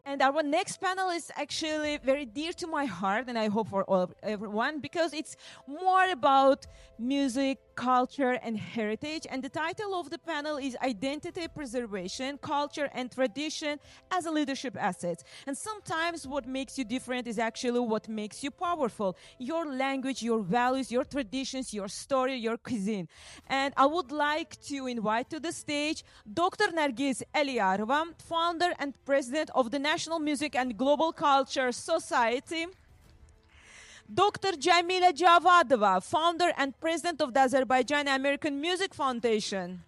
And our next panel is actually very dear to my heart, and I hope for everyone, because it's more about music, culture, and heritage. And the title of the panel is Identity Preservation, Culture, and Tradition as a Leadership Asset. And sometimes what makes you different is actually what makes you powerful. Your language, your values, your traditions, your story, your cuisine. And I would like to invite to the stage Dr. Nargiz Aliyarova, founder and president of the National Music and Global Culture Society. Dr. Jamila Javadova, founder and president of the Azerbaijani American Music Foundation.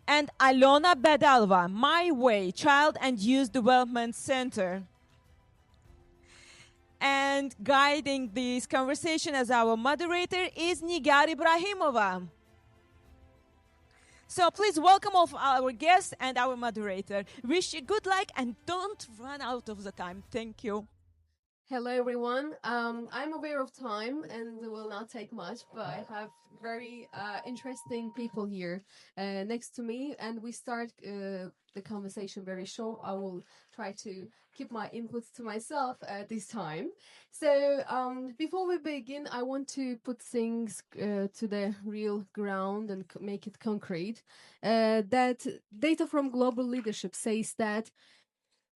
And Alona Badalova, My Way, Child and Youth Development Center. And guiding this conversation as our moderator is Nigar Ibrahimova. So please welcome all our guests and our moderator. Wish you good luck and don't run out of the time. Thank you. Hello, everyone. I'm aware of time and it will not take much, but I have very interesting people here next to me, and we start the conversation very short. I will try to keep my inputs to myself this time. So before we begin, I want to put things to the real ground and make it concrete. That data from Global Leadership says that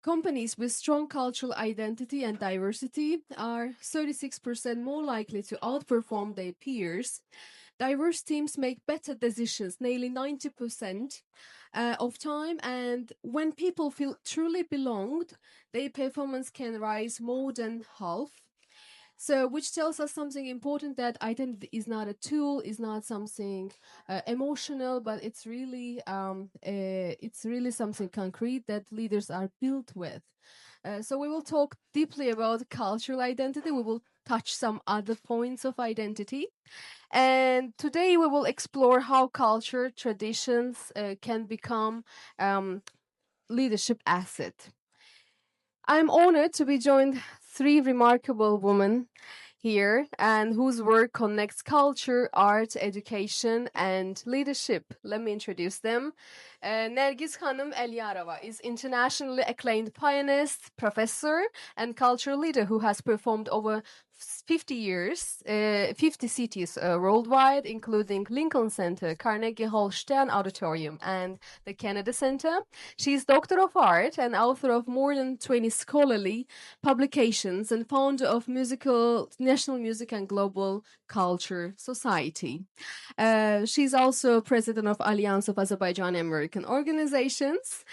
companies with strong cultural identity and diversity are 36% more likely to outperform their peers. Diverse teams make better decisions nearly 90% of time, and when people feel truly belonged, their performance can rise more than half. So, which tells us something important, that identity is not a tool, is not something emotional, but it's really something concrete that leaders are built with. So we will talk deeply about cultural identity. We will touch some other points of identity. And today we will explore how culture, traditions can become leadership asset. I'm honored to be joined three remarkable women here and whose work connects culture, art, education, and leadership. Let me introduce them. Nergis Hanım Elyarova is internationally acclaimed pianist, professor, and cultural leader who has performed over 50 cities worldwide, including Lincoln Center, Carnegie Hall Stern Auditorium, and the Kennedy Center. She is Doctor of Art and author of more than 20 scholarly publications and founder of National Music and Global Culture Society. She's also president of Alliance of Azerbaijani American Organizations.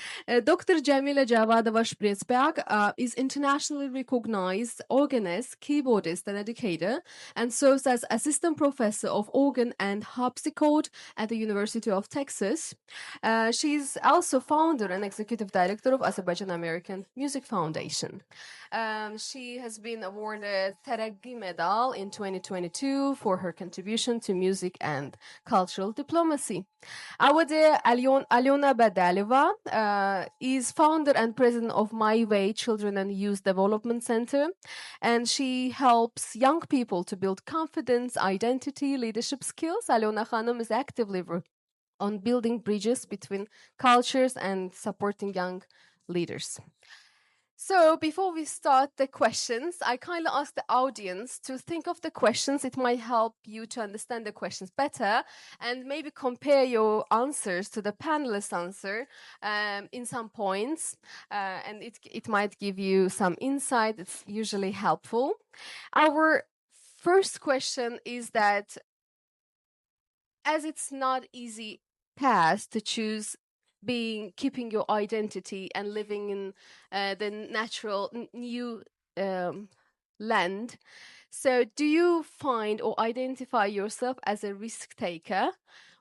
Dr. Jamila Javadova Spretsberg is internationally recognized organist, keyboardist, and educator, and serves as assistant professor of organ and harpsichord at the University of Texas. She's also founder and executive director of Azerbaijan American Music Foundation. She has been awarded Teraggi Medal in 2022 for her contribution to music and cultural diplomacy. Our dear Alona Badalova is founder and president of My Way Children and Youth Development Center, and she helps young people to build confidence, identity, leadership skills. Alona Hanım is actively on building bridges between cultures and supporting young leaders. So before we start the questions, I kindly ask the audience to think of the questions. It might help you to understand the questions better and maybe compare your answers to the panelist answer in some points. And it might give you some insight. It's usually helpful. Our first question is that as it's not easy path to choose keeping your identity and living in the natural new land. So do you find or identify yourself as a risk taker?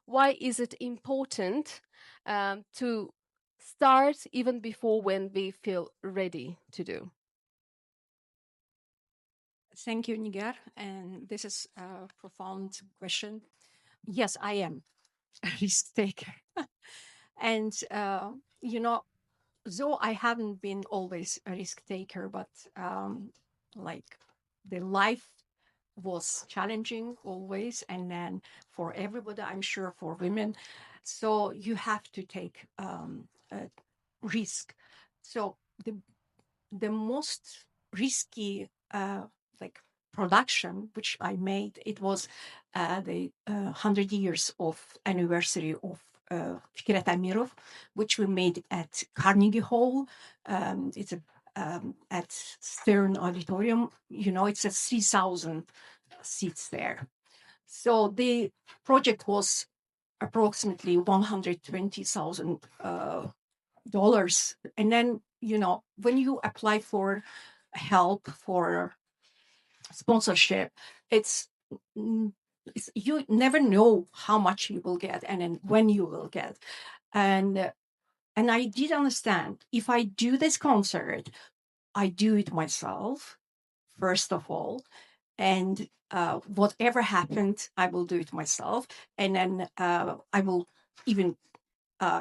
Why is it important to start even before when we feel ready to do? Thank you, Nigar. And this is a profound question. Yes, I am a risk taker. And, though I haven't been always a risk taker, but like the life was challenging always. And then for everybody, I'm sure for women. So you have to take a risk. So the most risky like production which I made. It was the 100 years of anniversary of Fikret Amirov, which we made at Carnegie Hall. It's a at Stern Auditorium. You know, it's a 3,000 seats there. So the project was approximately $120,000. And then, you know, when you apply for help for sponsorship, it's, you never know how much you will get and then when you will get. And I did understand, if I do this concert, I do it myself, first of all, and whatever happened, I will do it myself, and then I will even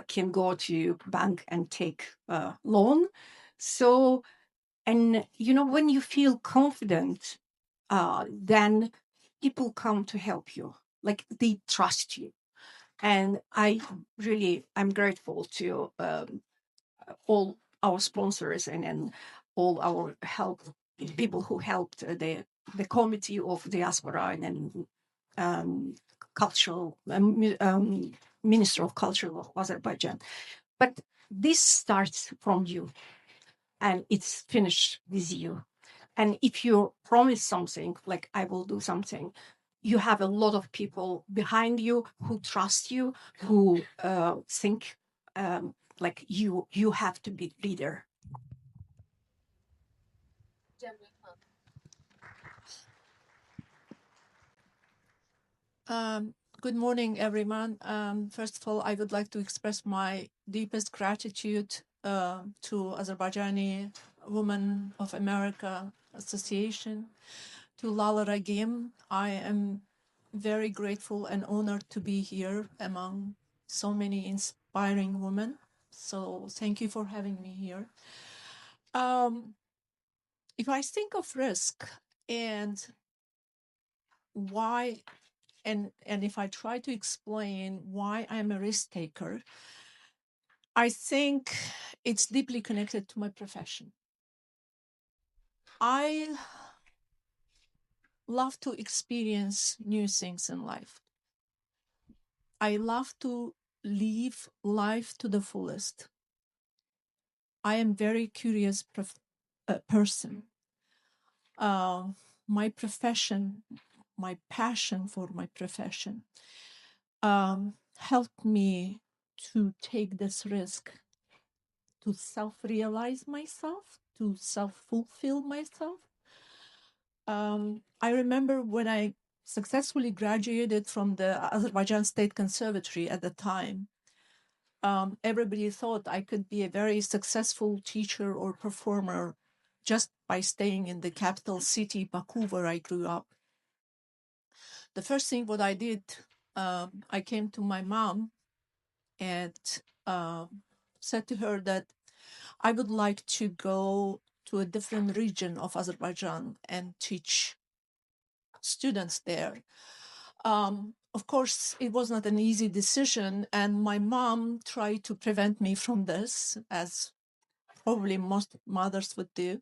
can go to bank and take a loan. So, and you know, when you feel confident, then people come to help you, like they trust you. And I'm grateful to all our sponsors and all our help people who helped the committee of diaspora and cultural Minister of Culture of Azerbaijan. But this starts from you and it's finished with you. And if you promise something, like I will do something, you have a lot of people behind you who trust you, who think like you have to be leader. Good morning, everyone. First of all, I would like to express my deepest gratitude to Azerbaijani Women of America Association, to Lala Ragim. I am very grateful and honored to be here among so many inspiring women. So thank you for having me here. If I think of risk and why, and if I try to explain why I'm a risk taker, I think it's deeply connected to my profession. I love to experience new things in life. I love to live life to the fullest. I am very curious person. My profession, my passion for my profession, helped me to take this risk, to self-realize myself, to self-fulfill myself. I remember when I successfully graduated from the Azerbaijan State Conservatory at the time, everybody thought I could be a very successful teacher or performer just by staying in the capital city, Baku, where I grew up. The first thing what I did, I came to my mom and said to her that I would like to go to a different region of Azerbaijan and teach students there. Of course, it was not an easy decision, and my mom tried to prevent me from this, as probably most mothers would do.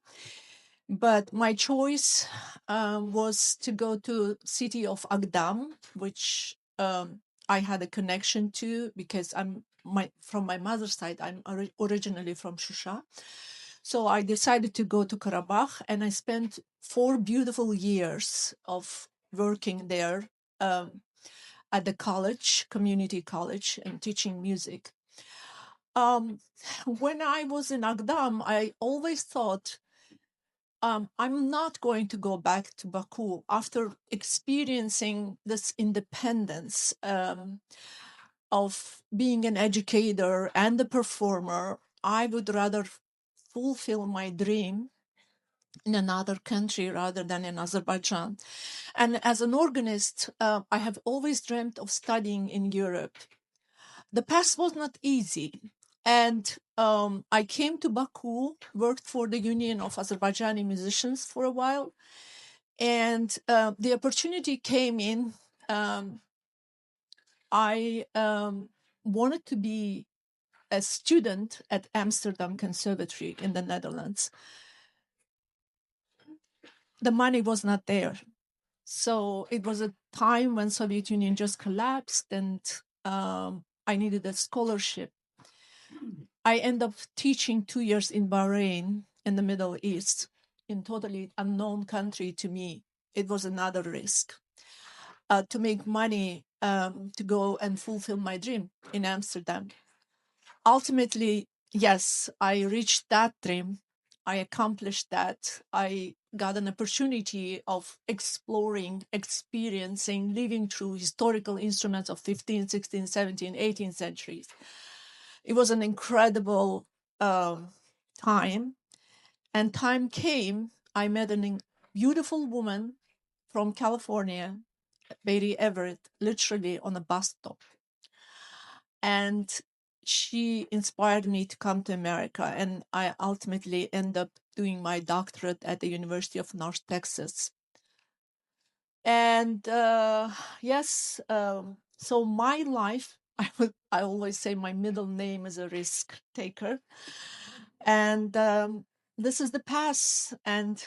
But my choice was to go to city of Agdam, which I had a connection to because from my mother's side, I'm originally from Shusha. So I decided to go to Karabakh, and I spent 4 beautiful years of working there at the college, community college, and teaching music. When I was in Agdam, I always thought, I'm not going to go back to Baku after experiencing this independence of being an educator and a performer. I would rather fulfill my dream in another country rather than in Azerbaijan. And as an organist, I have always dreamt of studying in Europe. The path was not easy. And I came to Baku, worked for the Union of Azerbaijani Musicians for a while. And the opportunity came in. I wanted to be a student at Amsterdam Conservatory in the Netherlands. The money was not there. So it was a time when Soviet Union just collapsed, and I needed a scholarship. I ended up teaching 2 years in Bahrain in the Middle East, in totally unknown country to me. It was another risk to make money to go and fulfill my dream in Amsterdam. Ultimately, yes, I reached that dream. I accomplished that. I got an opportunity of exploring, experiencing, living through historical instruments of 15th, 16th, 17th, 18th centuries. It was an incredible time. And time came, I met a beautiful woman from California, Betty Everett, literally on a bus stop. And she inspired me to come to America. And I ultimately ended up doing my doctorate at the University of North Texas. And yes, so my life, I always say my middle name is a risk taker. And this is the past. And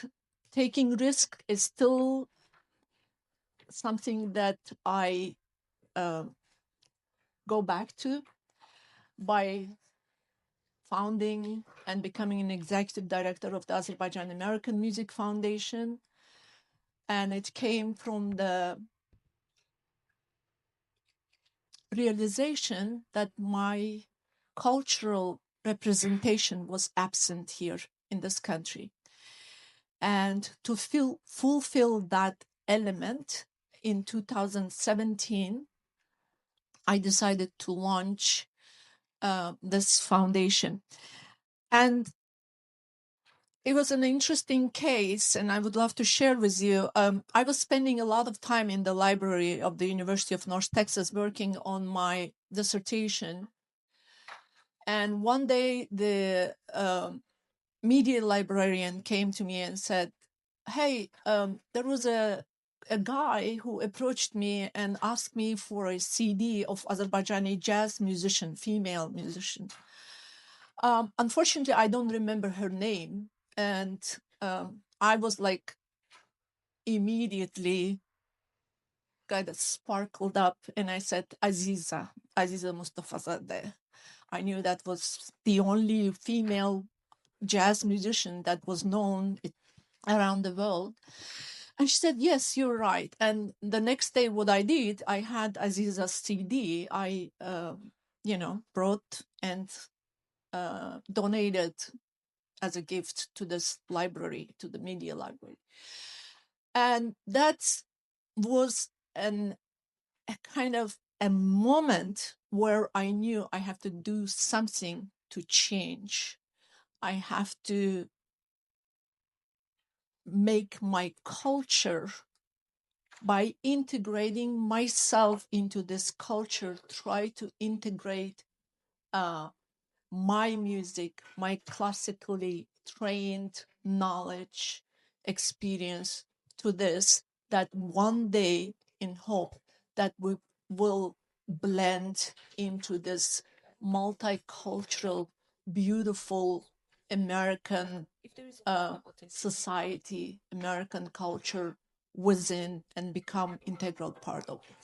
taking risk is still something that I go back to by founding and becoming an executive director of the Azerbaijani American Music Foundation. And it came from the realization that my cultural representation was absent here in this country. And to fulfill that element, in 2017, I decided to launch this foundation. And it was an interesting case, and I would love to share with you. I was spending a lot of time in the library of the University of North Texas working on my dissertation. And one day, the media librarian came to me and said, "Hey, there was a guy who approached me and asked me for a CD of Azerbaijani jazz musician, female musician. Unfortunately, I don't remember her name." And I was like immediately kind of sparkled up, and I said, Aziza Mustafazadeh. I knew that was the only female jazz musician that was known around the world. And she said, yes, you're right. And the next day, what I did, I had Aziza's CD. I, brought and donated as a gift to this library, to the media library. And that was a kind of a moment where I knew I have to do something to change. I have to make my culture, by integrating myself into this culture, try to integrate my music, my classically trained knowledge, experience to this, that one day, in hope that we will blend into this multicultural, beautiful American society, American culture within, and become integral part of it.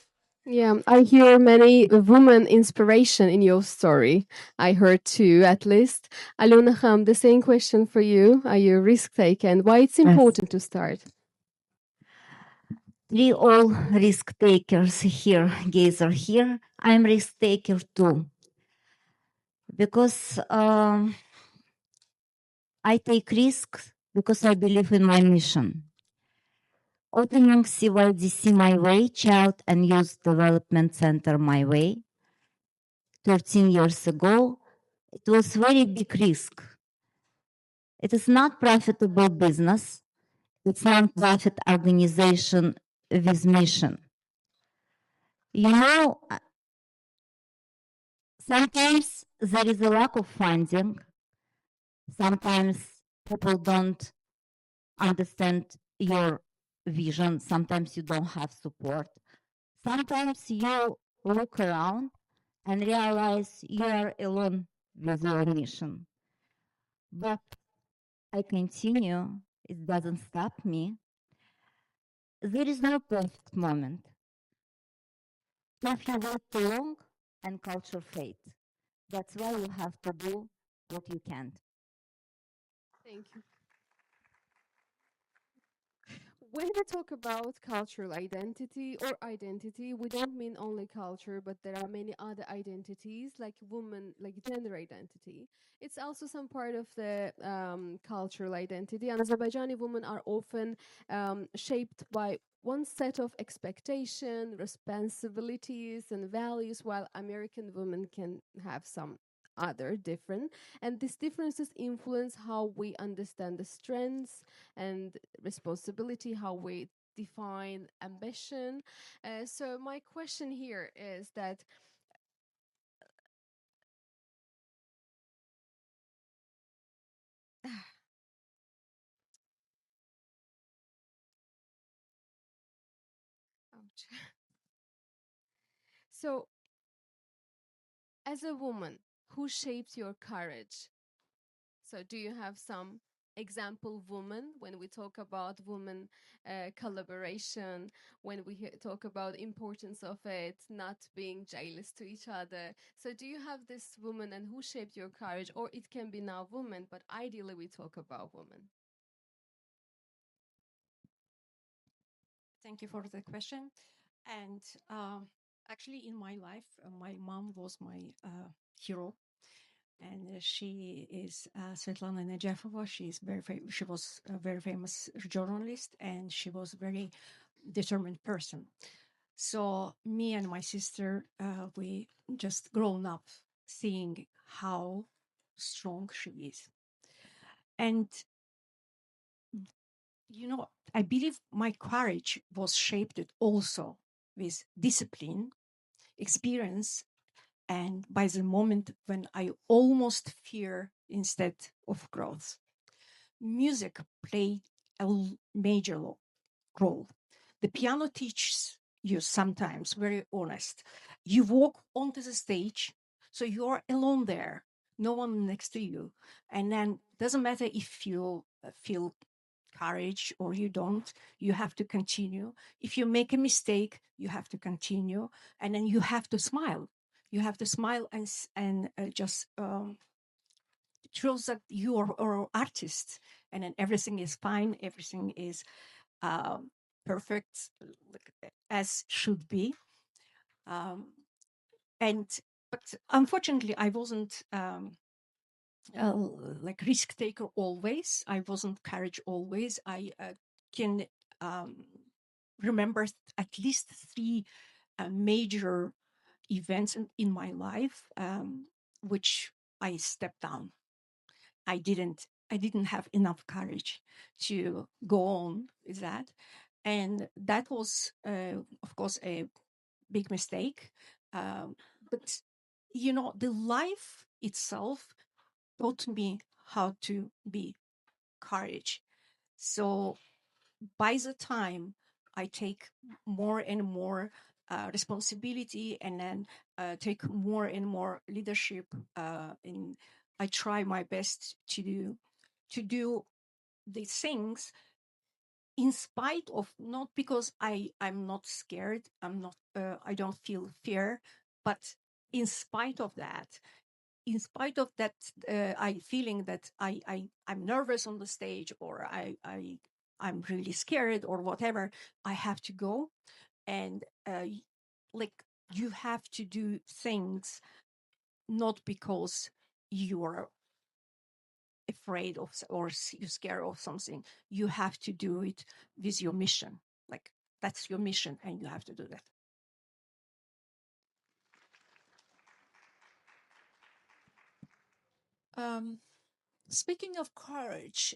Yeah, I hear many woman inspiration in your story. I heard two at least. Alona, the same question for you. Are you a risk taker, and why it's Yes. important to start? We all risk takers here, gather here. I'm risk taker too, because I take risks because I believe in my mission. Opening CYDC My Way, Child and Youth Development Center My Way, 13 years ago, it was very big risk. It is not profitable business. It's non-profit organization with mission. You know, sometimes there is a lack of funding. Sometimes people don't understand your vision. Sometimes you don't have support. Sometimes you look around and realize you are alone with your mission. But I continue, it doesn't stop me. There is no perfect moment. If you wait too long and culture fades, that's why you have to do what you can. Thank you. When we talk about cultural identity or identity, we don't mean only culture, but there are many other identities, like woman, like gender identity. It's also some part of the cultural identity. And Azerbaijani women are often shaped by one set of expectation, responsibilities, and values, while American women can have some other different, and these differences influence how we understand the strengths and responsibility, how we define ambition. So my question here is that ouch. So as a woman, who shapes your courage? So do you have some example woman when we talk about woman collaboration, when we talk about importance of it, not being jealous to each other? So do you have this woman and who shaped your courage? Or it can be now woman, but ideally we talk about woman. Thank you for the question. And actually, in my life, my mom was my hero, and she is Svetlana Nejefova. She was a very famous journalist, and she was a very determined person. So me and my sister, we just grown up seeing how strong she is. And I believe my courage was shaped also with discipline, experience, and by the moment when I almost fear instead of growth. Music played a major role. The piano teaches you sometimes, very honest. You walk onto the stage, so you're alone there, no one next to you. And then doesn't matter if you feel courage or you don't, you have to continue. If you make a mistake, you have to continue. And then you have to smile. You have to smile and just shows that you are artist, and then everything is fine, everything is perfect, as should be. Um, and but unfortunately, I wasn't like risk taker always. I wasn't courage always. I can remember at least three major events in my life, which I stepped down. I didn't have enough courage to go on with that. And that was, of course, a big mistake. But, the life itself taught me how to be courage. So by the time I take more and more responsibility, and then take more and more leadership, and I try my best to do these things in spite of, not because I'm not scared, I don't feel fear, but in spite of that, I feeling that I'm nervous on the stage, or I'm really scared or whatever, I have to go. And like, you have to do things not because you are afraid of or you're scared of something. You have to do it with your mission. Like, that's your mission, and you have to do that. Speaking of courage,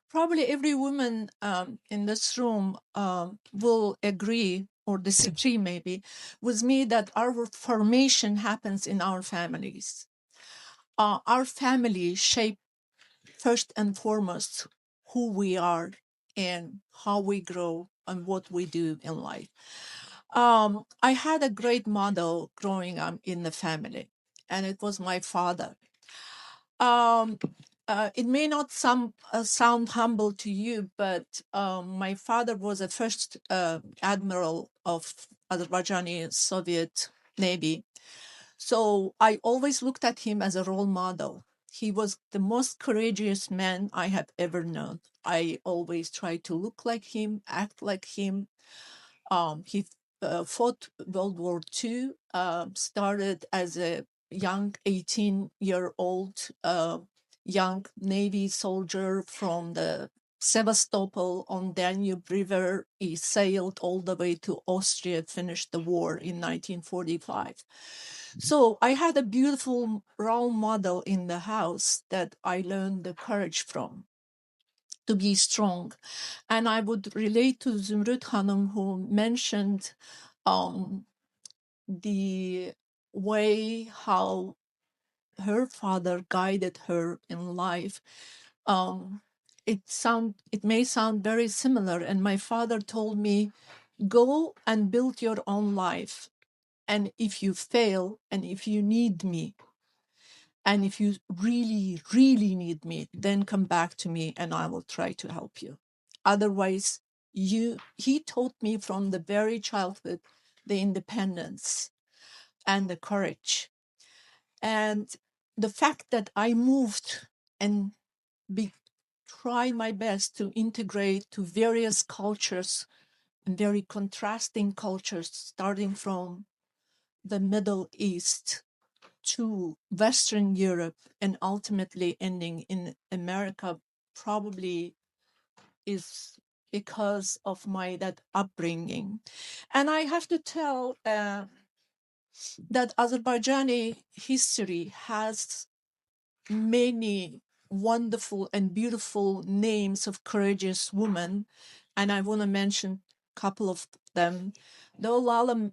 probably every woman in this room will agree or disagree maybe with me that our formation happens in our families. Our family shape first and foremost who we are and how we grow and what we do in life. I had a great model growing up in the family, and it was my father. It may not sound humble to you, but my father was the first admiral of Azerbaijani Soviet Navy. So I always looked at him as a role model. He was the most courageous man I have ever known. I always tried to look like him, act like him. He fought World War II, started as a young 18-year-old young Navy soldier from the Sevastopol on Danube River. He sailed all the way to Austria, finished the war in 1945. So I had a beautiful role model in the house that I learned the courage from, to be strong. And I would relate to Zümrüt Hanım, who mentioned the way how her father guided her in life. It may sound very similar. And my father told me, go and build your own life. And if you fail, and if you need me, and if you really, really need me, then come back to me and I will try to help you. Otherwise, he taught me from the very childhood the independence and the courage. And the fact that I moved and try my best to integrate to various cultures and very contrasting cultures, starting from the Middle East to Western Europe and ultimately ending in America, probably is because of that upbringing. And I have to tell that Azerbaijani history has many wonderful and beautiful names of courageous women, and I want to mention a couple of them. Though Lala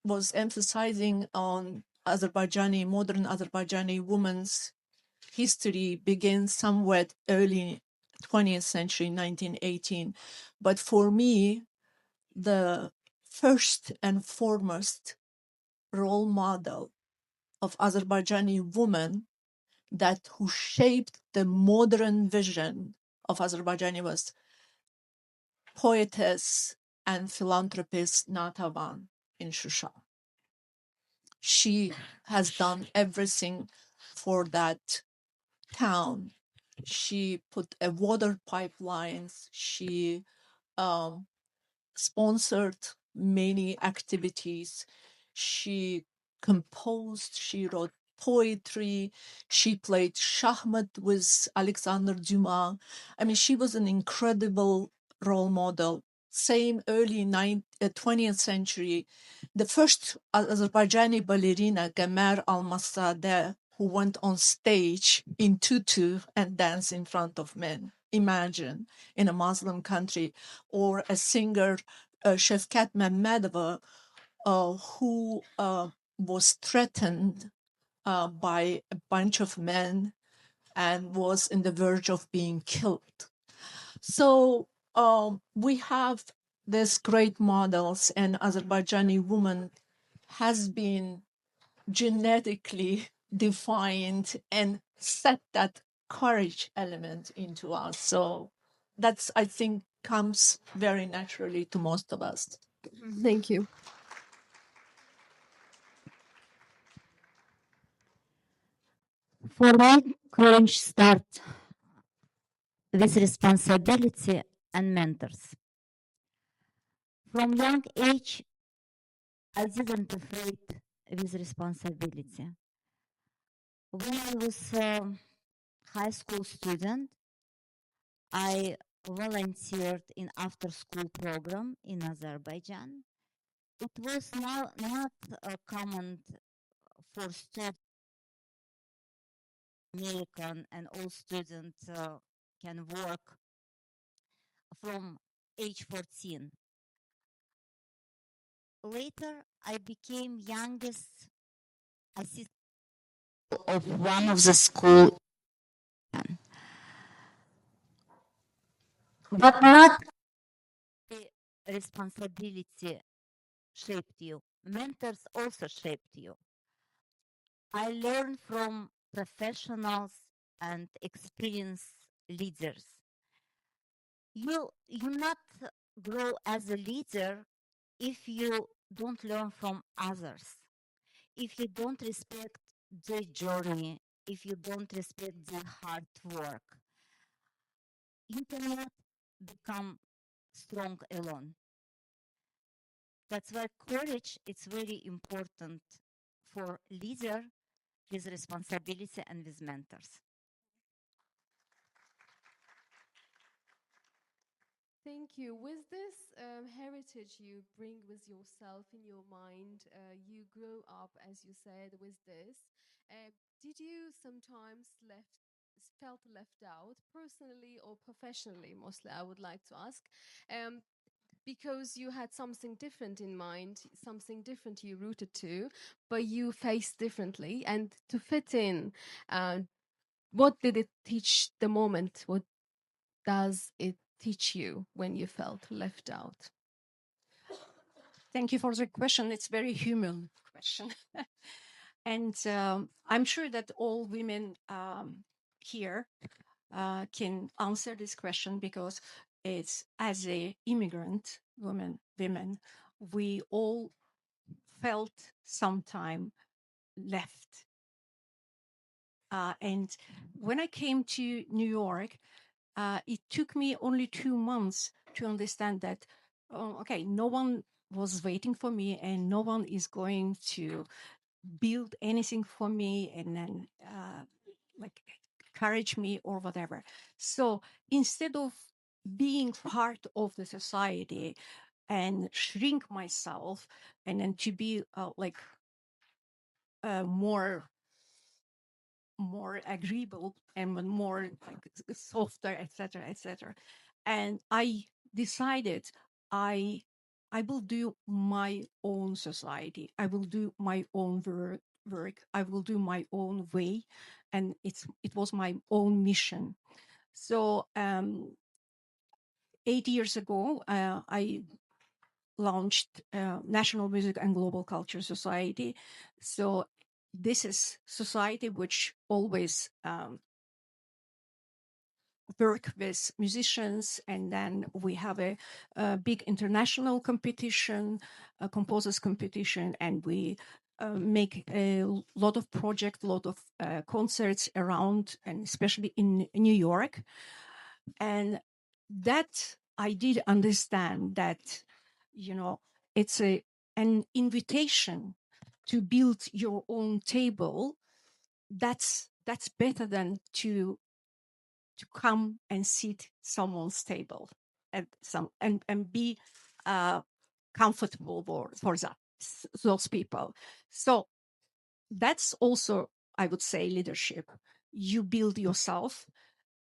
was emphasizing on modern Azerbaijani women's history begins somewhat early 20th century, 1918. But for me, the first and foremost role model of Azerbaijani woman who shaped the modern vision of Azerbaijani was poetess and philanthropist Natavan in Shusha. She has done everything for that town. She put a water pipelines. She sponsored many activities. She composed, she wrote poetry, she played Shahmat with Alexander Dumas. I mean, she was an incredible role model. Same early 20th century, the first Azerbaijani ballerina, Gamer Almasadeh, who went on stage in tutu and danced in front of men. Imagine, in a Muslim country. Or a singer, Shevkat Mehmedova, who was threatened by a bunch of men and was in the verge of being killed. So we have these great models, and Azerbaijani woman has been genetically defined and set that courage element into us. So that's, I think, comes very naturally to most of us. Thank you. For me, courage starts with responsibility and mentors. From young age, I didn't afraid with responsibility. When I was a high school student, I volunteered in after-school program in Azerbaijan. It was not common for students, American, and all students can work from age 14. Later, I became youngest assistant of one of the school, but not the responsibility shaped you. Mentors also shaped you. I learn from professionals and experienced leaders. You not grow as a leader if you don't learn from others, if you don't respect their journey, if you don't respect their hard work. You cannot become strong alone. That's why courage is very important for leader with responsibility and with mentors. Thank you. With this heritage you bring with yourself in your mind, you grow up, as you said, with this. Uh, did you sometimes felt left out, personally or professionally? Mostly, I would like to ask, um, because you had something different in mind, something different you rooted to, but you faced differently, and to fit in. Uh, what did it teach the moment? What does it teach you when you felt left out? Thank you for the question. It's very human question. And I'm sure that all women here can answer this question, because it's, as a immigrant women, we all felt sometime left. And when I came to New York, it took me only 2 months to understand that, okay, no one was waiting for me, and no one is going to build anything for me and then like encourage me or whatever. So instead of being part of the society and shrink myself, and then to be more agreeable and more like softer, etc., etc., and I decided I I will do my own society. I will do my own work. I will do my own way, and it was my own mission. So 8 years ago, I launched National Music and Global Culture Society. So this is society which always work with musicians, and then we have a big international competition, a composers competition, and we make a lot of projects, a lot of concerts around, and especially in New York. And that I did understand that, it's an invitation to build your own table. That's better than to come and sit someone's table and be comfortable for those people. So that's also, I would say, leadership. You build yourself,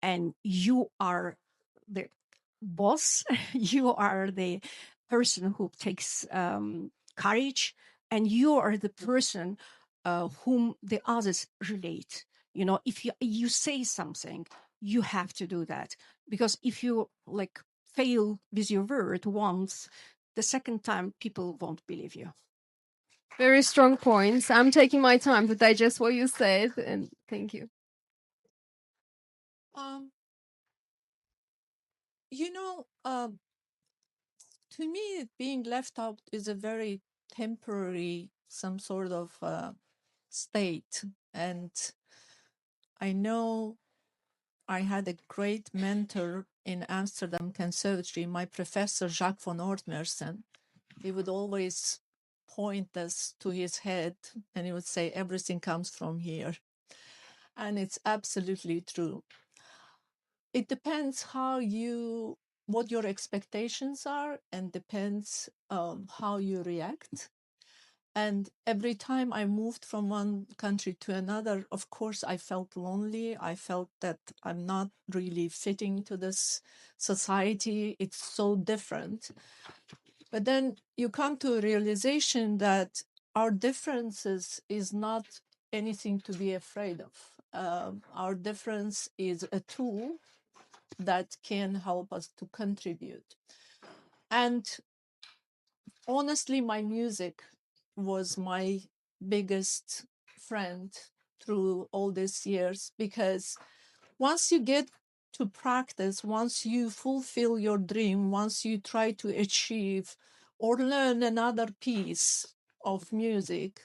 and you are the boss. You are the person who takes courage, and you are the person whom the others relate. If you say something, you have to do that, because if you fail with your word once, the second time people won't believe you. Very strong points. I'm taking my time to digest what you said, and thank you. Um, you know, to me, being left out is a very temporary, some sort of state. And I know I had a great mentor in Amsterdam Conservatory, my professor, Jacques von Ortmersen. He would always point us to his head, and he would say, everything comes from here. And it's absolutely true. It depends what your expectations are, and depends how you react. And every time I moved from one country to another, of course, I felt lonely. I felt that I'm not really fitting to this society. It's so different. But then you come to a realization that our differences is not anything to be afraid of. Our difference is a tool that can help us to contribute. And honestly, my music was my biggest friend through all these years, because once you get to practice, once you fulfill your dream, once you try to achieve or learn another piece of music,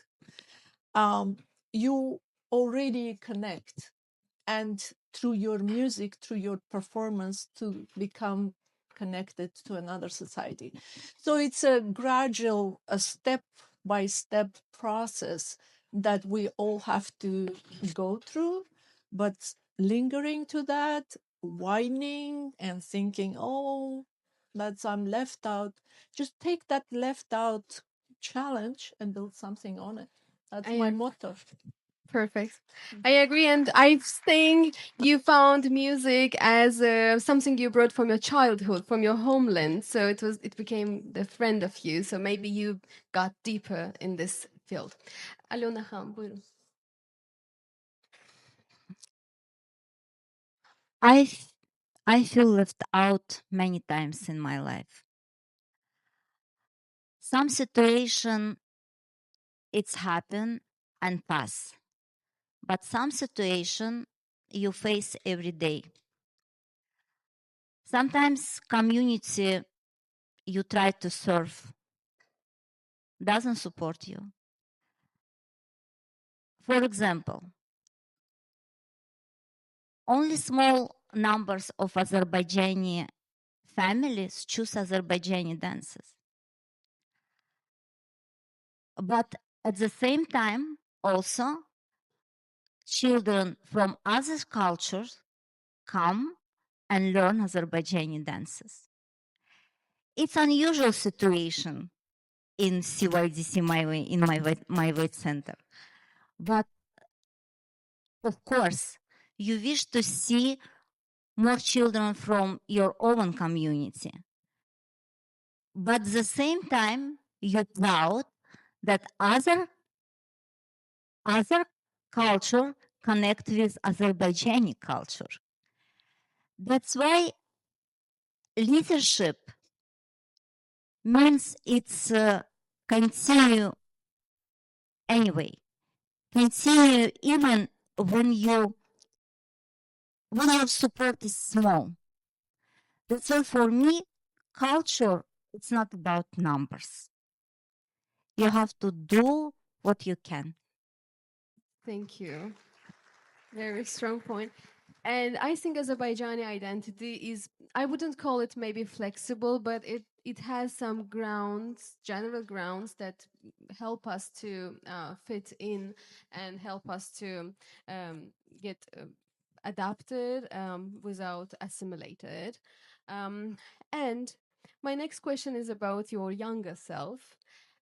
you already connect, and through your music, through your performance, to become connected to another society. So it's a gradual, a step by step process that we all have to go through, but lingering to that, whining and thinking, oh, that's I'm left out. Just take that left out challenge and build something on it. That's I my am motto. perfect. I agree, and I think you found music as something you brought from your childhood, from your homeland. So it became the friend of you. So maybe you got deeper in this field. Alona Khan, buyurun. I, f- I feel left out many times in my life. Some situation it's happen and pass, but some situation you face every day. Sometimes community you try to serve doesn't support you. For example, only small numbers of Azerbaijani families choose Azerbaijani dances. But at the same time, also, children from other cultures come and learn Azerbaijani dances. It's unusual situation in CYDC my weight center. But of course, you wish to see more children from your own community. But at the same time, you're proud that other culture connect with Azerbaijani culture. That's why leadership means it's continue anyway. Continue even when your support is small. That's why for me, culture it's not about numbers. You have to do what you can. Thank you. Very strong point. And I think Azerbaijani identity is, I wouldn't call it maybe flexible, but it has some grounds, general grounds that help us to fit in and help us to get adapted without assimilated. And my next question is about your younger self.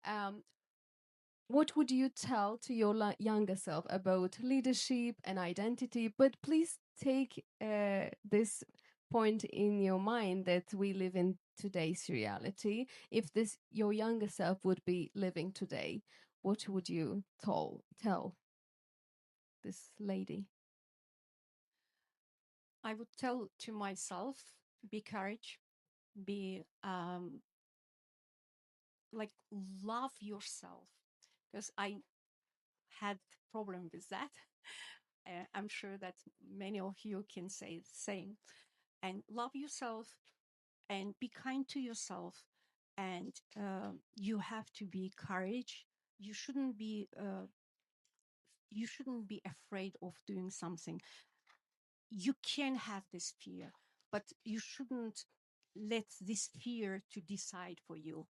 Um, what would you tell to your younger self about leadership and identity? But please take this point in your mind that we live in today's reality. If this your younger self would be living today, what would you tell this lady? I would tell to myself, be courage, be like love yourself, because I had problem with that. I'm sure that many of you can say the same. And love yourself and be kind to yourself. And you have to be courage. You shouldn't be afraid of doing something. You can have this fear, but you shouldn't let this fear to decide for you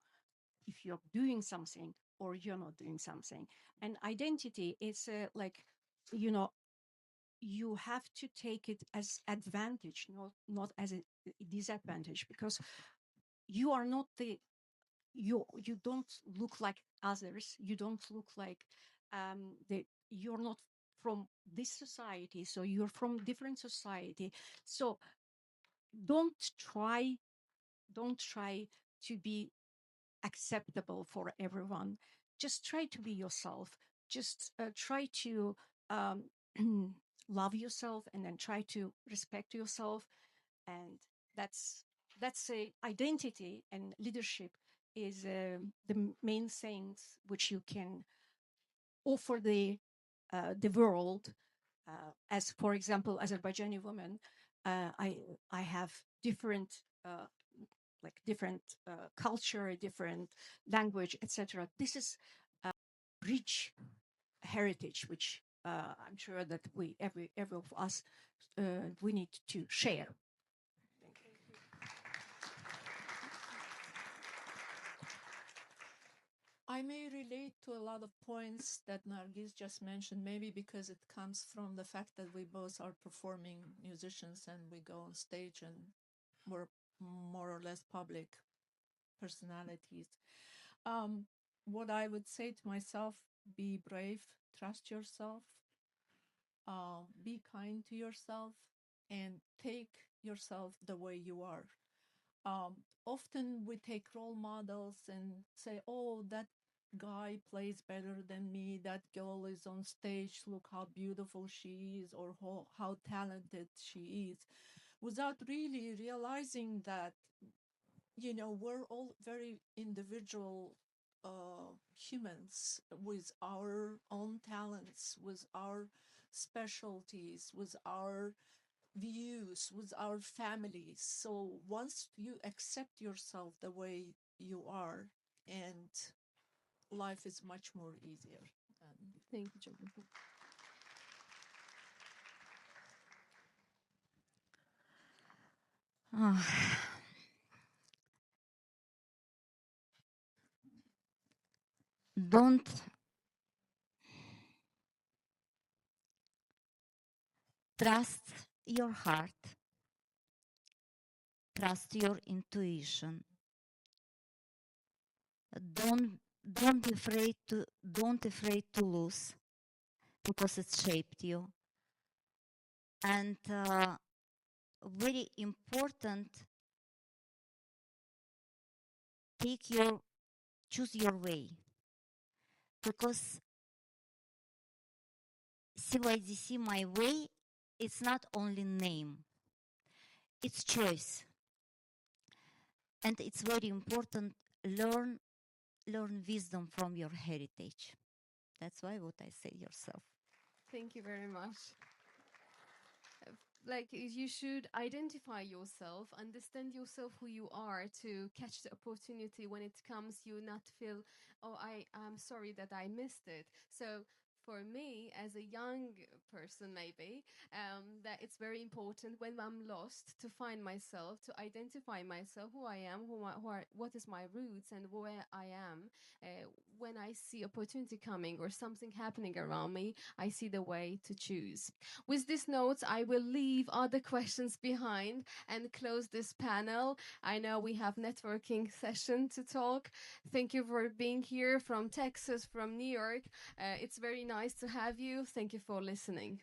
if you're doing something or you're not doing something. And identity is like, you know, you have to take it as advantage, not as a disadvantage, because you are not you don't look like others. You don't look like you're not from this society, so you're from different society. So don't try don't try to be acceptable for everyone. Just try to be yourself. Just try to um, love yourself, and then try to respect yourself. And that's a identity, and leadership is the main things which you can offer the the world. As for example, Azerbaijani women, I have different different culture, different language, etc. This is rich heritage, which I'm sure that every of us, we need to share. I may relate to a lot of points that Nargis just mentioned, maybe because it comes from the fact that we both are performing musicians and we go on stage and we're more or less public personalities. What I would say to myself, be brave, trust yourself, be kind to yourself, and take yourself the way you are. Often we take role models and say, oh, that guy plays better than me, that girl is on stage, look how beautiful she is, or how talented she is, without really realizing that, you know, we're all very individual humans with our own talents, with our specialties, with our views, with our families. So once you accept yourself the way you are, and life is much more easier. Thank you, Jonathan. Don't trust your heart, trust your intuition. Don't be afraid to don't afraid to lose, because it shaped you. And very important, choose your way, because CYDC My Way, it's not only name, it's choice. And it's very important, learn wisdom from your heritage. That's why what I say yourself. Thank you very much. Like, you should identify yourself, understand yourself, who you are, to catch the opportunity when it comes. You not feel, oh, I'm sorry that I missed it. So for me, as a young person, maybe, that it's very important when I'm lost to find myself, to identify myself, who I am, what is my roots, and where I am. When I see opportunity coming or something happening around me, I see the way to choose. With these notes, I will leave other questions behind and close this panel. I know we have networking session to talk. Thank you for being here from Texas, from New York. It's very nice to have you. Thank you for listening.